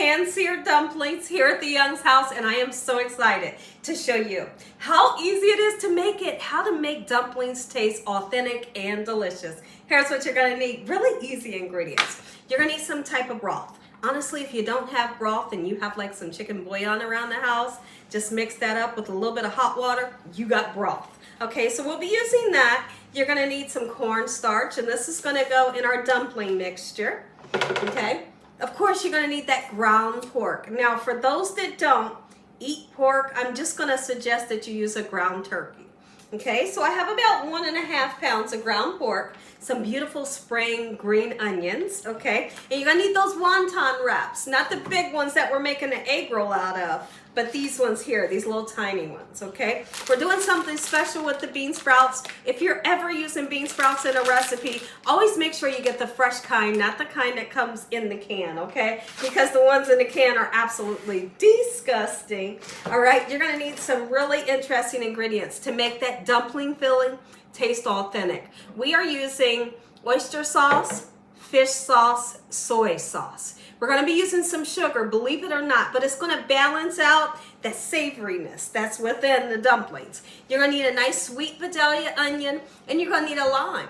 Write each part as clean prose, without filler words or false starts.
pan-seared dumplings here at the Young's house, and I am so excited to show you how easy it is to make it, how to make dumplings taste authentic and delicious. Here's what you're going to need. Really easy ingredients. You're going to need some type of broth. Honestly, if you don't have broth and you have like some chicken bouillon around the house, just mix that up with a little bit of hot water, you got broth. Okay, so we'll be using that. You're going to need some cornstarch, and this is going to go in our dumpling mixture. Okay, of course you're going to need that ground pork. Now for those that don't eat pork, I'm just going to suggest that you use a ground turkey. Okay, so I have about 1.5 pounds of ground pork, some beautiful spring green onions, okay? And you're gonna need those wonton wraps, not the big ones that we're making an egg roll out of, but these ones here, these little tiny ones, okay? We're doing something special with the bean sprouts. If you're ever using bean sprouts in a recipe, always make sure you get the fresh kind, not the kind that comes in the can, okay? Because the ones in the can are absolutely disgusting. All right, you're gonna need some really interesting ingredients to make that dumpling filling taste authentic. We are using oyster sauce, fish sauce, soy sauce. We're going to be using some sugar, believe it or not, but it's going to balance out that savoriness that's within the dumplings. You're going to need a nice sweet Vidalia onion, and you're going to need a lime.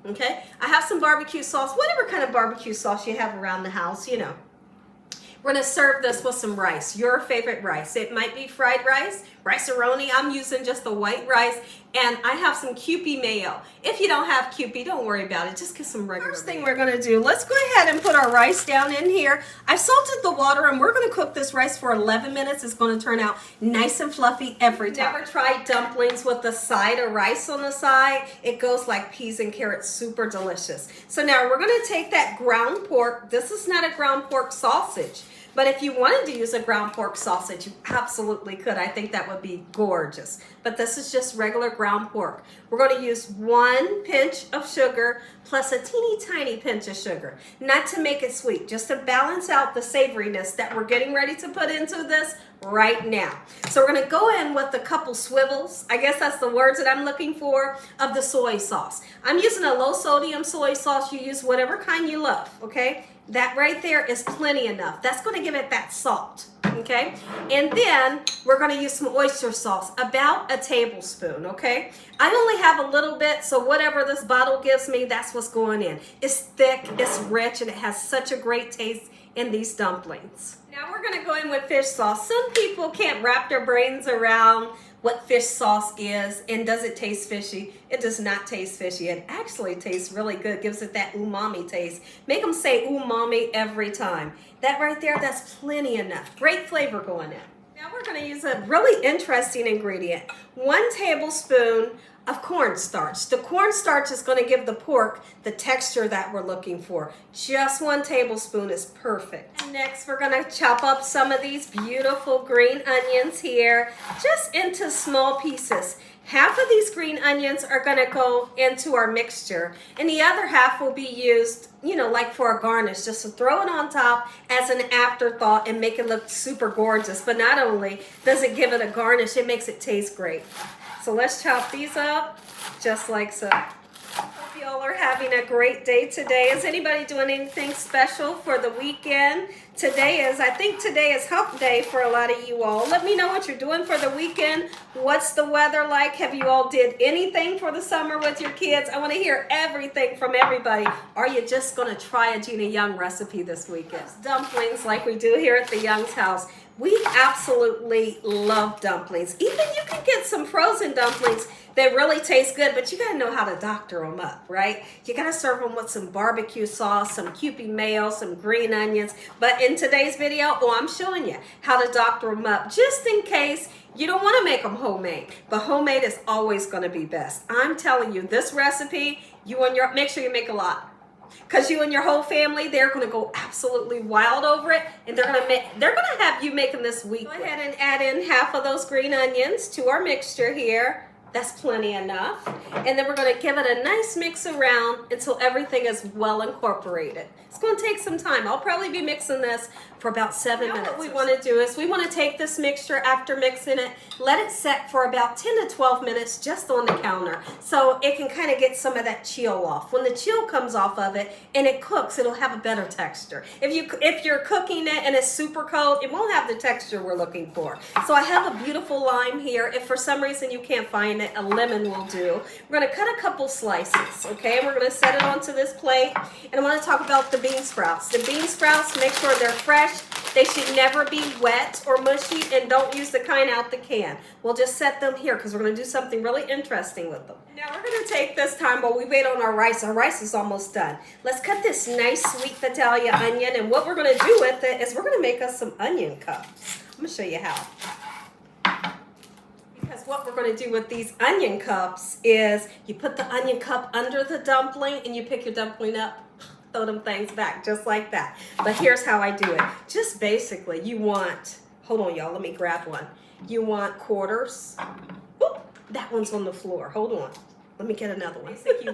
Okay, I have some barbecue sauce, whatever kind of barbecue sauce you have around the house, you know. We're going to serve this with some rice, your favorite rice. It might be fried rice, rice-a-roni. I'm using just the white rice, and I have some Kewpie mayo. If you don't have Kewpie, don't worry about it. Just get some regular mayo. First thing we're going to do, let's go ahead and put our rice down in here. I've salted the water, and we're going to cook this rice for 11 minutes. It's going to turn out nice and fluffy every time. Never tried dumplings with the side of rice on the side? It goes like peas and carrots, super delicious. So now we're going to take that ground pork. This is not a ground pork sausage. But if you wanted to use a ground pork sausage, you absolutely could. I think that would be gorgeous. But this is just regular ground pork. We're going to use 1 pinch of sugar plus a teeny tiny pinch of sugar. Not to make it sweet, just to balance out the savoriness that we're getting ready to put into this right now. So we're going to go in with a couple swivels, I guess that's the words that I'm looking for, of the soy sauce. I'm using a low sodium soy sauce. You use whatever kind you love, okay? That right there is plenty enough. That's going to give it that salt, okay? And then we're going to use some oyster sauce, about a tablespoon, okay? I only have a little bit, so whatever this bottle gives me, that's what's going in. It's thick, it's rich, and it has such a great taste in these dumplings. Now we're going to go in with fish sauce. Some people can't wrap their brains around what fish sauce is, and does it taste fishy? It does not taste fishy. It actually tastes really good, gives it that umami taste. Make them say umami every time. That right there, that's plenty enough. Great flavor going in. Now we're going to use a really interesting ingredient. 1 tablespoon of cornstarch. The cornstarch is going to give the pork the texture that we're looking for. Just 1 tablespoon is perfect. And next we're going to chop up some of these beautiful green onions here, just into small pieces. Half of these green onions are going to go into our mixture, and the other half will be used, you know, like for a garnish, just to throw it on top as an afterthought and make it look super gorgeous. But not only does it give it a garnish, it makes it taste great. So let's chop these up just like so. Hope y'all are having a great day today. Is anybody doing anything special for the weekend? I think today is hump day for a lot of you all. Let me know what you're doing for the weekend. What's the weather like? Have you all did anything for the summer with your kids? I want to hear everything from everybody. Are you just going to try a Gina Young recipe this weekend? Dumplings like we do here at the Young's house. We absolutely love dumplings. Even you can get some frozen dumplings that really taste good, but you gotta know how to doctor them up, right? You gotta serve them with some barbecue sauce, some Kewpie mayo, some green onions. But in today's video, I'm showing you how to doctor them up, just in case you don't want to make them homemade. But homemade is always going to be best. I'm telling you, this recipe, make sure you make a lot. Because you and your whole family, they're going to go absolutely wild over it, and they're going to have you making this weekly. Go ahead and add in half of those green onions to our mixture here. That's plenty enough. And then we're going to give it a nice mix around until everything is well incorporated. It's going to take some time. I'll probably be mixing this for about 7 minutes. What we want to do is we want to take this mixture after mixing it, let it set for about 10 to 12 minutes just on the counter so it can kind of get some of that chill off. When the chill comes off of it and it cooks, it'll have a better texture. If you're cooking it and it's super cold, it won't have the texture we're looking for. So I have a beautiful lime here. If for some reason you can't find it, a lemon will do. We're going to cut a couple slices, okay? And we're going to set it onto this plate. And I want to talk about the bean sprouts. The bean sprouts, make sure they're fresh. They should never be wet or mushy, and don't use the kind out the can. We'll just set them here because we're going to do something really interesting with them. Now we're going to take this time while we wait on our rice. Our rice is almost done. Let's cut this nice sweet Vidalia onion, and what we're going to do with it is we're going to make us some onion cups. I'm going to show you how. Because what we're going to do with these onion cups is you put the onion cup under the dumpling and you pick your dumpling up, throw them things back just like that. But here's how I do it. Just basically you want, hold on y'all, let me grab one. You want quarters. Oop, that one's on the floor. Hold on. Let me get another one. I think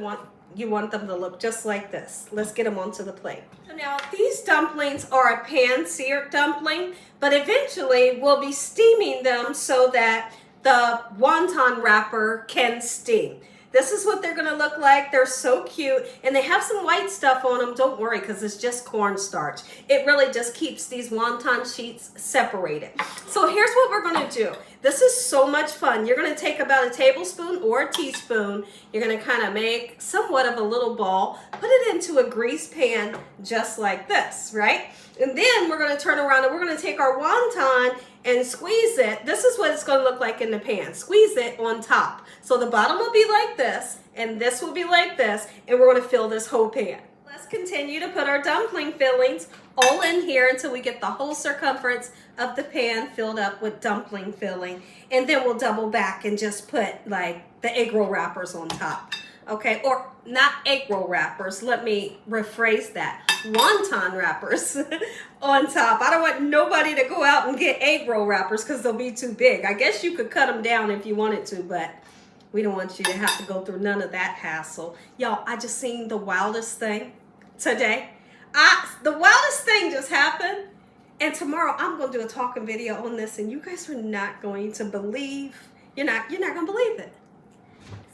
you want them to look just like this. Let's get them onto the plate. So now these dumplings are a pan-seared dumpling, but eventually we'll be steaming them so that the wonton wrapper can steam. This is what they're going to look like. They're so cute, and they have some white stuff on them. Don't worry, because it's just cornstarch. It really just keeps these wonton sheets separated. So here's what we're going to do. This is so much fun. You're going to take about a tablespoon or a teaspoon. You're going to kind of make somewhat of a little ball. Put it into a greased pan just like this, right? And then we're going to turn around and we're going to take our wonton and squeeze it. This is what it's going to look like in the pan. Squeeze it on top. So the bottom will be like this, and this will be like this, and we're going to fill this whole pan. Let's continue to put our dumpling fillings all in here until we get the whole circumference of the pan filled up with dumpling filling. And then we'll double back and just put like the egg roll wrappers on top. Okay, or not egg roll wrappers, let me rephrase that. Wonton wrappers on top. I don't want nobody to go out and get egg roll wrappers because they'll be too big. I guess you could cut them down if you wanted to, but we don't want you to have to go through none of that hassle. Y'all, I just seen the wildest thing today. The wildest thing just happened, and tomorrow I'm going to do a talking video on this, and you guys are not going to believe, you're not going to believe it.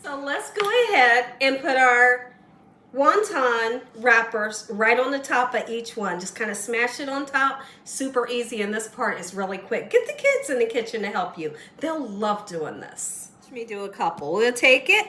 So let's go ahead and put our wonton wrappers right on the top of each one. Just kind of smash it on top. Super easy, and this part is really quick. Get the kids in the kitchen to help you. They'll love doing this. Let me do a couple. We'll take it.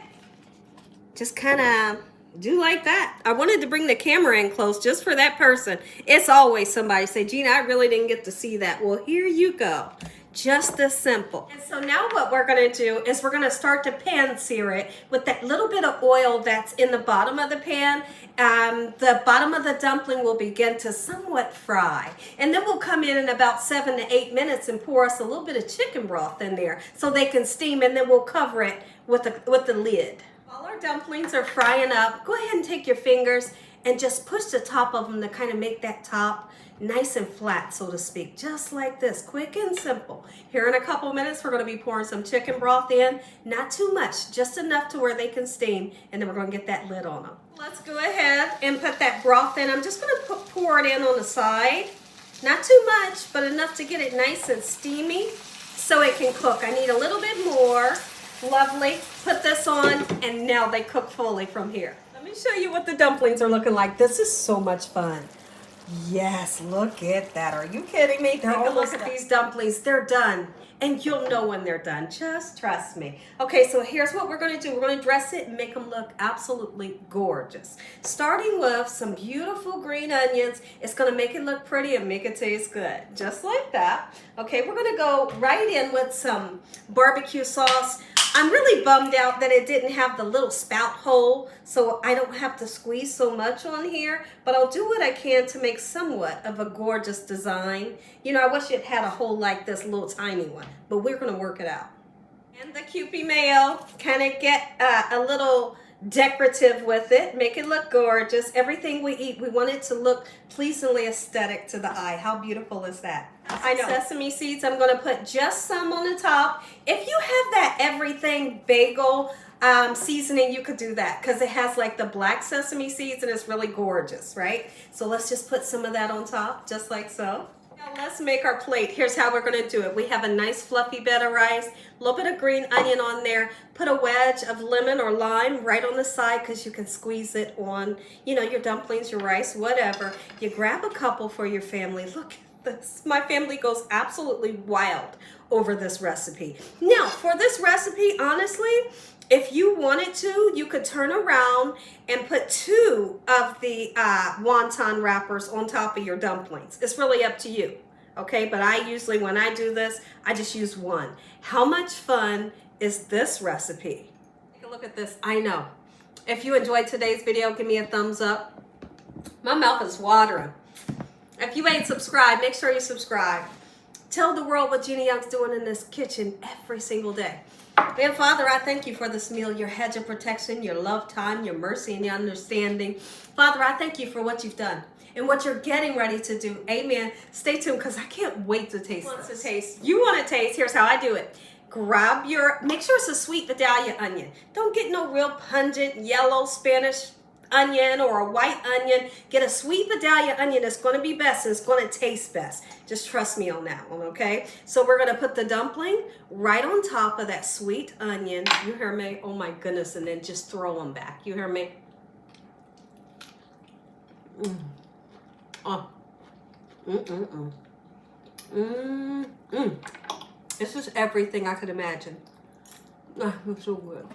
Just kind of do like that. I wanted to bring the camera in close just for that person. It's always somebody say, Gina, I really didn't get to see that. Well, here you go. Just this simple. And so now what we're going to do is we're going to start to pan sear it with that little bit of oil that's in the bottom of the pan. The bottom of the dumpling will begin to somewhat fry. And then we'll come in about 7 to 8 minutes and pour us a little bit of chicken broth in there so they can steam, and then we'll cover it with the lid. While our dumplings are frying up, go ahead and take your fingers and just push the top of them to kind of make that top nice and flat, so to speak, just like this, quick and simple. Here in a couple minutes, we're going to be pouring some chicken broth in, not too much, just enough to where they can steam, and then we're going to get that lid on them. Let's go ahead and put that broth in. I'm just going to pour it in on the side, not too much, but enough to get it nice and steamy so it can cook. I need a little bit more. Lovely. Put this on, and now they cook fully from here. Let me show you what the dumplings are looking like. This is so much fun. Yes, look at that. Are you kidding me? They're almost at these dumplings. They're done. And you'll know when they're done. Just trust me. Okay, so here's what we're going to do. We're going to dress it and make them look absolutely gorgeous. Starting with some beautiful green onions. It's going to make it look pretty and make it taste good. Just like that. Okay, we're going to go right in with some barbecue sauce. I'm really bummed out that it didn't have the little spout hole, so I don't have to squeeze so much on here, but I'll do what I can to make somewhat of a gorgeous design. You know, I wish it had a hole like this little tiny one, but we're going to work it out. And the Kewpie mayo, kind of get a little decorative with it, make it look gorgeous. Everything we eat, we want it to look pleasingly aesthetic to the eye. How beautiful is that? I know. Sesame seeds, I'm going to put just some on the top. If you have that everything bagel seasoning, you could do that because it has like the black sesame seeds and it's really gorgeous, right? So let's just put some of that on top, just like so. Now Now let's make our plate. Here's how we're gonna do it. We have a nice fluffy bed of rice, a little bit of green onion on there. Put a wedge of lemon or lime right on the side because you can squeeze it on, you know, your dumplings, your rice, whatever. You grab a couple for your family. Look at this. My family goes absolutely wild over this recipe. Now, for this recipe, honestly, if you wanted to, you could turn around and put 2 of the wonton wrappers on top of your dumplings. It's really up to you, okay? But I usually, when I do this, I just use 1. How much fun is this recipe? Take a look at this. I know. If you enjoyed today's video, give me a thumbs up. My mouth is watering. If you ain't subscribed, make sure you subscribe. Tell the world what Jeannie Young's doing in this kitchen every single day. And Father, I thank you for this meal, your hedge of protection, your love time, your mercy, and your understanding. Father, I thank you for what you've done and what you're getting ready to do. Amen. Stay tuned because I can't wait to taste this. You want to taste? Here's how I do it. Grab your, make sure it's a sweet Vidalia onion. Don't get no real pungent yellow Spanish onion or a white onion. Get a sweet Vidalia onion. It's going to be best and it's going to taste best. Just trust me on that one, okay? So we're going to put the dumpling right on top of that sweet onion. You hear me? Oh my goodness. And then just throw them back. You hear me? Oh. This is everything I could imagine. Ah, it's so good.